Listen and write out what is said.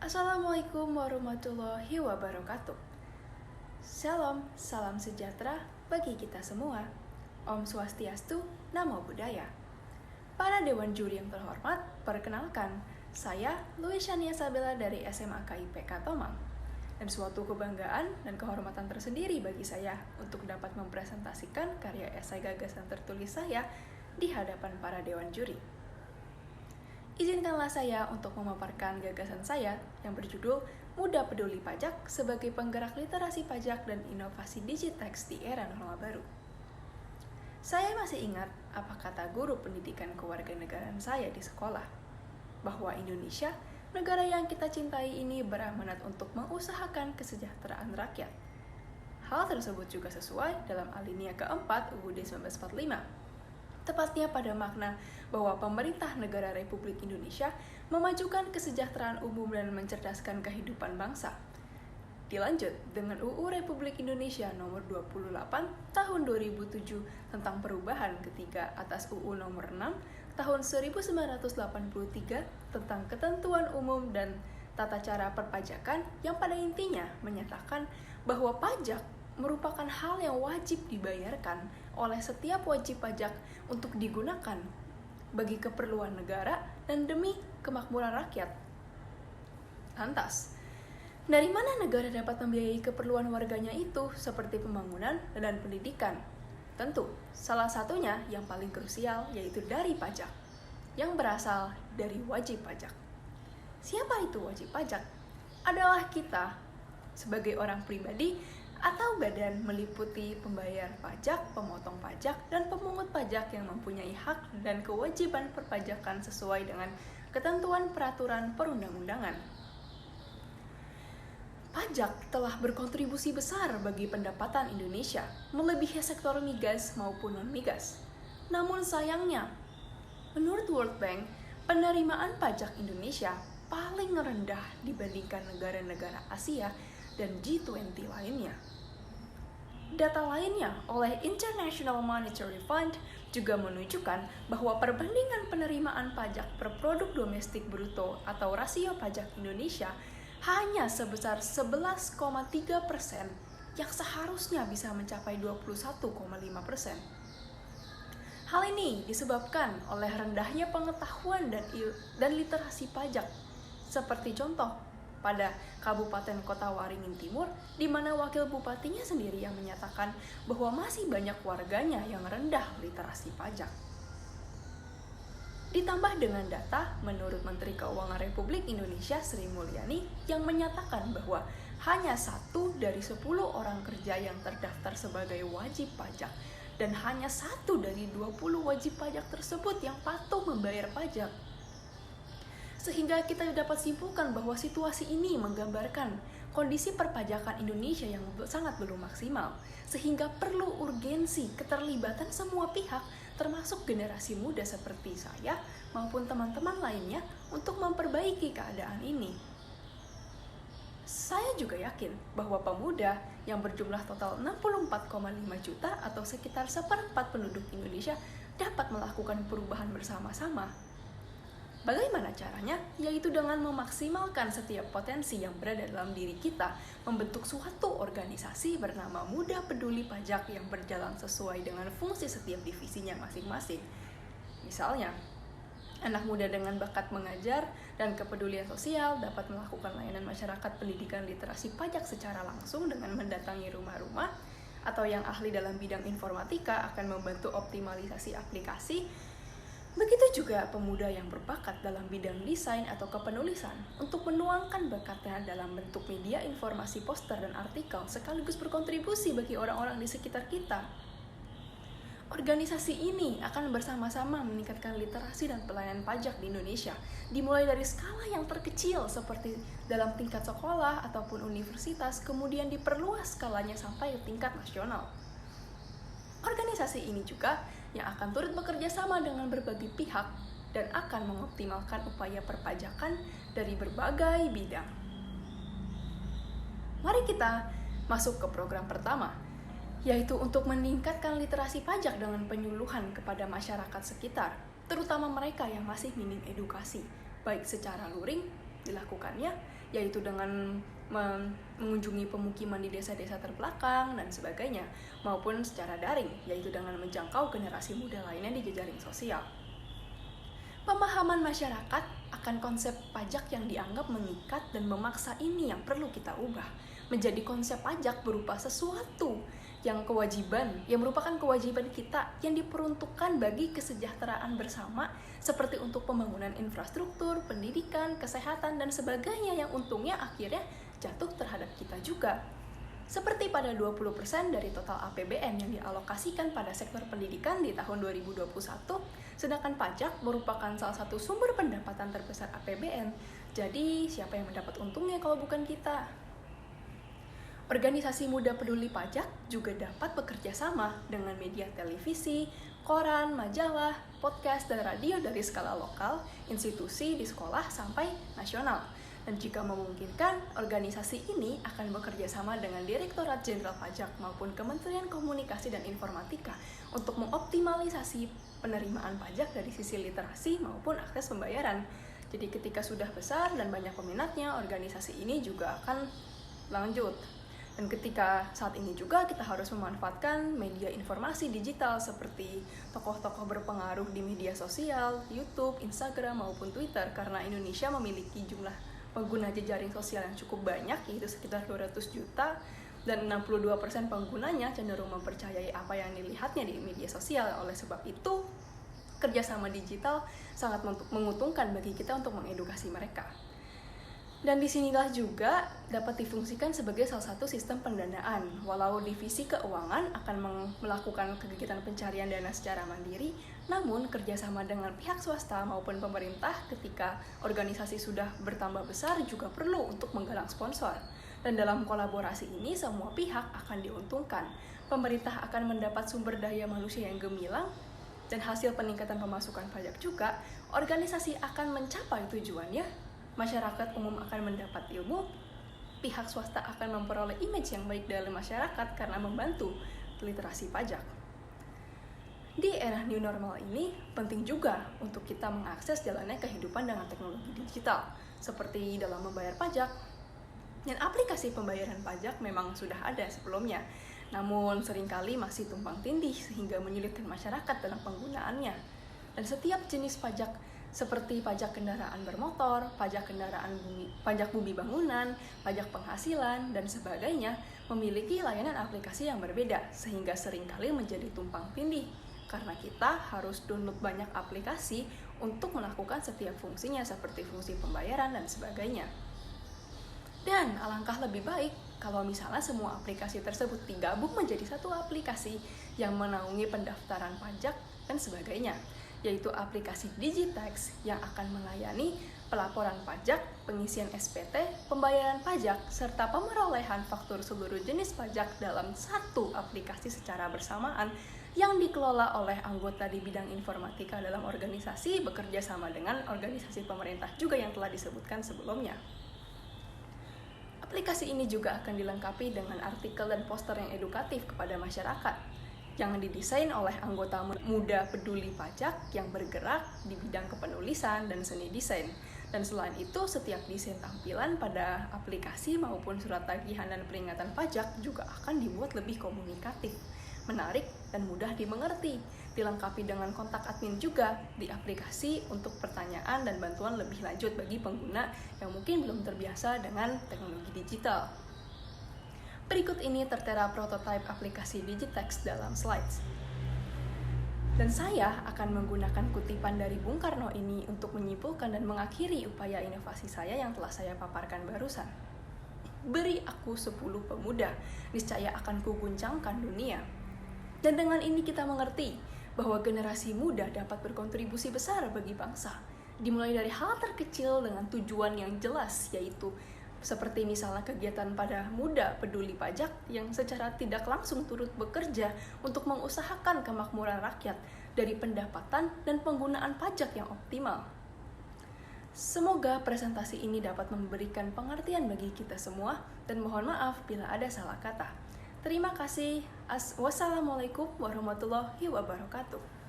Assalamualaikum warahmatullahi wabarakatuh. Shalom, salam sejahtera bagi kita semua. Om Swastiastu, Namo Buddhaya. Para Dewan Juri yang terhormat, perkenalkan, saya Luisiania Sabella dari SMA KIPK Tomang. Dan suatu kebanggaan dan kehormatan tersendiri bagi saya untuk dapat mempresentasikan karya esai gagasan tertulis saya di hadapan para Dewan Juri. Izinkanlah saya untuk memaparkan gagasan saya yang berjudul Muda Peduli Pajak sebagai penggerak literasi pajak dan inovasi Digitex di era normal baru. Saya masih ingat apa kata guru pendidikan kewarganegaraan saya di sekolah, bahwa Indonesia, negara yang kita cintai ini beramanat untuk mengusahakan kesejahteraan rakyat. Hal tersebut juga sesuai dalam alinea keempat UUD 1945. Tepatnya pada makna bahwa pemerintah negara Republik Indonesia memajukan kesejahteraan umum dan mencerdaskan kehidupan bangsa. Dilanjut dengan UU Republik Indonesia nomor 28 tahun 2007 tentang perubahan ketiga atas UU nomor 6 tahun 1983 tentang ketentuan umum dan tata cara perpajakan yang pada intinya menyatakan bahwa pajak merupakan hal yang wajib dibayarkan oleh setiap wajib pajak untuk digunakan bagi keperluan negara dan demi kemakmuran rakyat. Lantas, dari mana negara dapat membiayai keperluan warganya itu seperti pembangunan dan pendidikan? Tentu, salah satunya yang paling krusial yaitu dari pajak, yang berasal dari wajib pajak. Siapa itu wajib pajak? Adalah kita sebagai orang pribadi atau badan meliputi pembayar pajak, pemotong pajak, dan pemungut pajak yang mempunyai hak dan kewajiban perpajakan sesuai dengan ketentuan peraturan perundang-undangan. Pajak telah berkontribusi besar bagi pendapatan Indonesia, melebihi sektor migas maupun non-migas. Namun sayangnya, menurut World Bank, penerimaan pajak Indonesia paling rendah dibandingkan negara-negara Asia dan G20 lainnya. Data lainnya oleh International Monetary Fund juga menunjukkan bahwa perbandingan penerimaan pajak per produk domestik bruto atau rasio pajak Indonesia hanya sebesar 11,3% yang seharusnya bisa mencapai 21,5%. Hal ini disebabkan oleh rendahnya pengetahuan dan literasi pajak, seperti contoh pada Kabupaten Kota Waringin Timur, di mana wakil bupatinya sendiri yang menyatakan bahwa masih banyak warganya yang rendah literasi pajak. Ditambah dengan data menurut Menteri Keuangan Republik Indonesia Sri Mulyani yang menyatakan bahwa hanya 1 dari 10 orang kerja yang terdaftar sebagai wajib pajak dan hanya 1 dari 20 wajib pajak tersebut yang patuh membayar pajak. Sehingga kita dapat simpulkan bahwa situasi ini menggambarkan kondisi perpajakan Indonesia yang sangat belum maksimal, sehingga perlu urgensi keterlibatan semua pihak, termasuk generasi muda seperti saya maupun teman-teman lainnya untuk memperbaiki keadaan ini. Saya juga yakin bahwa pemuda yang berjumlah total 64,5 juta atau sekitar 1/4 penduduk Indonesia dapat melakukan perubahan bersama-sama. Bagaimana caranya? Yaitu dengan memaksimalkan setiap potensi yang berada dalam diri kita, membentuk suatu organisasi bernama Muda Peduli Pajak yang berjalan sesuai dengan fungsi setiap divisinya masing-masing. Misalnya, anak muda dengan bakat mengajar dan kepedulian sosial dapat melakukan layanan masyarakat pendidikan literasi pajak secara langsung dengan mendatangi rumah-rumah, atau yang ahli dalam bidang informatika akan membantu optimalisasi aplikasi. Begitu juga pemuda yang berbakat dalam bidang desain atau kepenulisan untuk menuangkan bakatnya dalam bentuk media informasi, poster, dan artikel sekaligus berkontribusi bagi orang-orang di sekitar kita. Organisasi ini akan bersama-sama meningkatkan literasi dan pelayanan pajak di Indonesia, dimulai dari skala yang terkecil seperti dalam tingkat sekolah ataupun universitas, kemudian diperluas skalanya sampai ke tingkat nasional. Organisasi ini juga yang akan turut bekerja sama dengan berbagai pihak dan akan mengoptimalkan upaya perpajakan dari berbagai bidang. Mari kita masuk ke program pertama, yaitu untuk meningkatkan literasi pajak dengan penyuluhan kepada masyarakat sekitar, terutama mereka yang masih minim edukasi, baik secara luring dilakukannya, yaitu dengan mengunjungi pemukiman di desa-desa terbelakang dan sebagainya, maupun secara daring, yaitu dengan menjangkau generasi muda lainnya di jejaring sosial. Pemahaman masyarakat akan konsep pajak yang dianggap mengikat dan memaksa ini yang perlu kita ubah menjadi konsep pajak berupa sesuatu yang merupakan kewajiban kita yang diperuntukkan bagi kesejahteraan bersama, seperti untuk pembangunan infrastruktur, pendidikan, kesehatan, dan sebagainya yang untungnya akhirnya jatuh terhadap kita juga. Seperti pada 20% dari total APBN yang dialokasikan pada sektor pendidikan di tahun 2021, sedangkan pajak merupakan salah satu sumber pendapatan terbesar APBN. Jadi, siapa yang mendapat untungnya kalau bukan kita? Organisasi muda peduli pajak juga dapat bekerja sama dengan media televisi, koran, majalah, podcast, dan radio dari skala lokal, institusi di sekolah sampai nasional. Dan jika memungkinkan, organisasi ini akan bekerja sama dengan Direktorat Jenderal Pajak maupun Kementerian Komunikasi dan Informatika untuk mengoptimalisasi penerimaan pajak dari sisi literasi maupun akses pembayaran. Jadi ketika sudah besar dan banyak peminatnya, organisasi ini juga akan lanjut. Dan ketika saat ini juga kita harus memanfaatkan media informasi digital seperti tokoh-tokoh berpengaruh di media sosial, YouTube, Instagram, maupun Twitter, karena Indonesia memiliki jumlah pengguna jejaring sosial yang cukup banyak, yaitu sekitar 200 juta, dan 62% penggunanya cenderung mempercayai apa yang dilihatnya di media sosial. Oleh sebab itu, kerjasama digital sangat menguntungkan bagi kita untuk mengedukasi mereka. Dan disinilah juga dapat difungsikan sebagai salah satu sistem pendanaan. Walau divisi keuangan akan melakukan kegiatan pencarian dana secara mandiri, namun kerjasama dengan pihak swasta maupun pemerintah ketika organisasi sudah bertambah besar juga perlu untuk menggalang sponsor. Dan dalam kolaborasi ini semua pihak akan diuntungkan. Pemerintah akan mendapat sumber daya manusia yang gemilang, dan hasil peningkatan pemasukan pajak juga, organisasi akan mencapai tujuannya. Masyarakat umum akan mendapat ilmu, pihak swasta akan memperoleh image yang baik dalam masyarakat karena membantu literasi pajak. Di era new normal ini, penting juga untuk kita mengakses jalannya kehidupan dengan teknologi digital, seperti dalam membayar pajak. Dan aplikasi pembayaran pajak memang sudah ada sebelumnya, namun seringkali masih tumpang tindih sehingga menyulitkan masyarakat dalam penggunaannya. Dan setiap jenis pajak seperti pajak kendaraan bermotor, pajak bumi bangunan, pajak penghasilan, dan sebagainya memiliki layanan aplikasi yang berbeda, sehingga seringkali menjadi tumpang tindih, karena kita harus download banyak aplikasi untuk melakukan setiap fungsinya, seperti fungsi pembayaran dan sebagainya. Dan alangkah lebih baik kalau misalnya semua aplikasi tersebut digabung menjadi satu aplikasi yang menaungi pendaftaran pajak dan sebagainya, yaitu aplikasi Digitax yang akan melayani pelaporan pajak, pengisian SPT, pembayaran pajak, serta pemerolehan faktur seluruh jenis pajak dalam satu aplikasi secara bersamaan yang dikelola oleh anggota di bidang informatika dalam organisasi bekerja sama dengan organisasi pemerintah juga yang telah disebutkan sebelumnya. Aplikasi ini juga akan dilengkapi dengan artikel dan poster yang edukatif kepada masyarakat, yang didesain oleh anggota muda peduli pajak yang bergerak di bidang kepenulisan dan seni desain. Dan selain itu, setiap desain tampilan pada aplikasi maupun surat tagihan dan peringatan pajak juga akan dibuat lebih komunikatif, menarik, dan mudah dimengerti. Dilengkapi dengan kontak admin juga di aplikasi untuk pertanyaan dan bantuan lebih lanjut bagi pengguna yang mungkin belum terbiasa dengan teknologi digital. Berikut ini tertera prototipe aplikasi Digitax dalam slides. Dan saya akan menggunakan kutipan dari Bung Karno ini untuk menyimpulkan dan mengakhiri upaya inovasi saya yang telah saya paparkan barusan. Beri aku 10 pemuda, niscaya akan kuguncangkan dunia. Dan dengan ini kita mengerti bahwa generasi muda dapat berkontribusi besar bagi bangsa, dimulai dari hal terkecil dengan tujuan yang jelas, yaitu seperti misalnya kegiatan pada muda peduli pajak yang secara tidak langsung turut bekerja untuk mengusahakan kemakmuran rakyat dari pendapatan dan penggunaan pajak yang optimal. Semoga presentasi ini dapat memberikan pengertian bagi kita semua, dan mohon maaf bila ada salah kata. Terima kasih. Wassalamualaikum warahmatullahi wabarakatuh.